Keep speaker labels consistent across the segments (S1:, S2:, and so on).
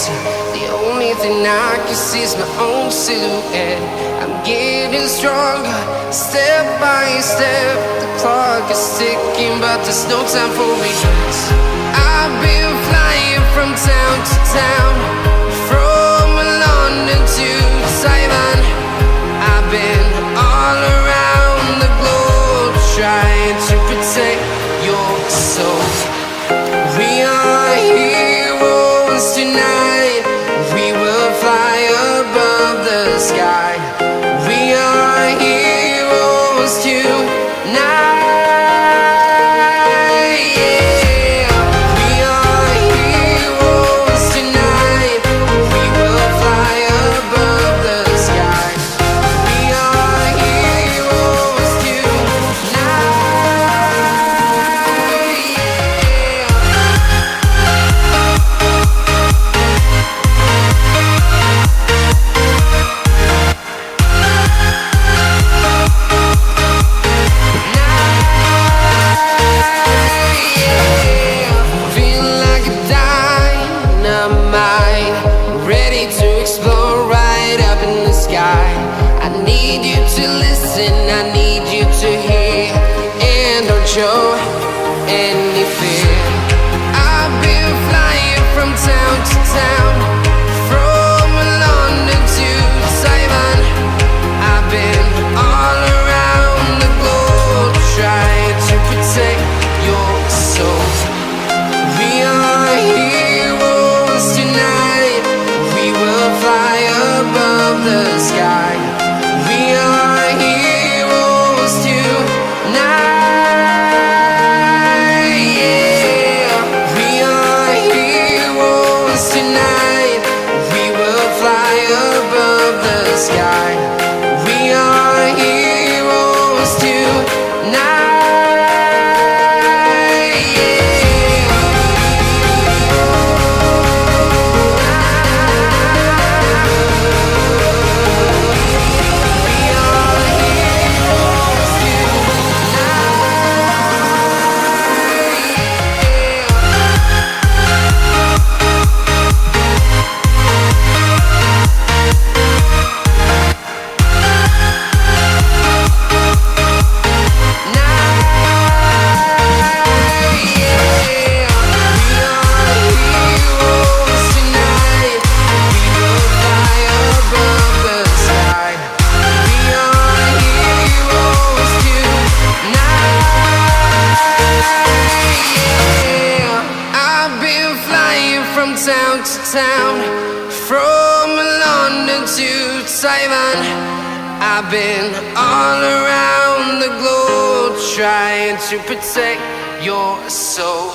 S1: empty. The only thing I can see is my own silhouette. I'm getting stronger, step by step. The clock is ticking, but there's no time for regrets. I've been flying from town to town, from London to Taiwan. I've been all around the globe, trying to protect your soul. We are heroes tonight. We will fly above the sky. We are heroes tonight. Show any fear. I've been flying from town to town, from London to Taiwan. I've been all around the globe, trying to protect your soul. We are heroes tonight. We will fly above the sky. We are heroes tonight. Town to town, from London to Taiwan. I've been all around the globe, trying to protect your soul.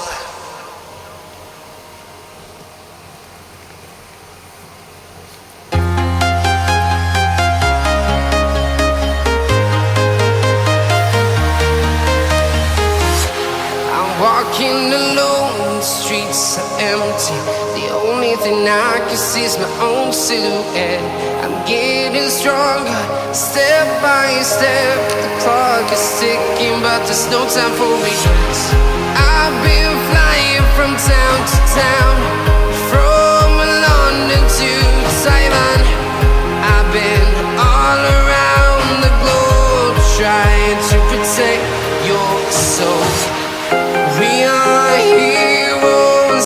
S1: I'm walking alone, the streets are empty. The only thing I can see is my own silhouette. I'm getting stronger, step by step. The clock is ticking, but there's no time for regrets. I've been flying from town to town, from London to Taiwan. I've been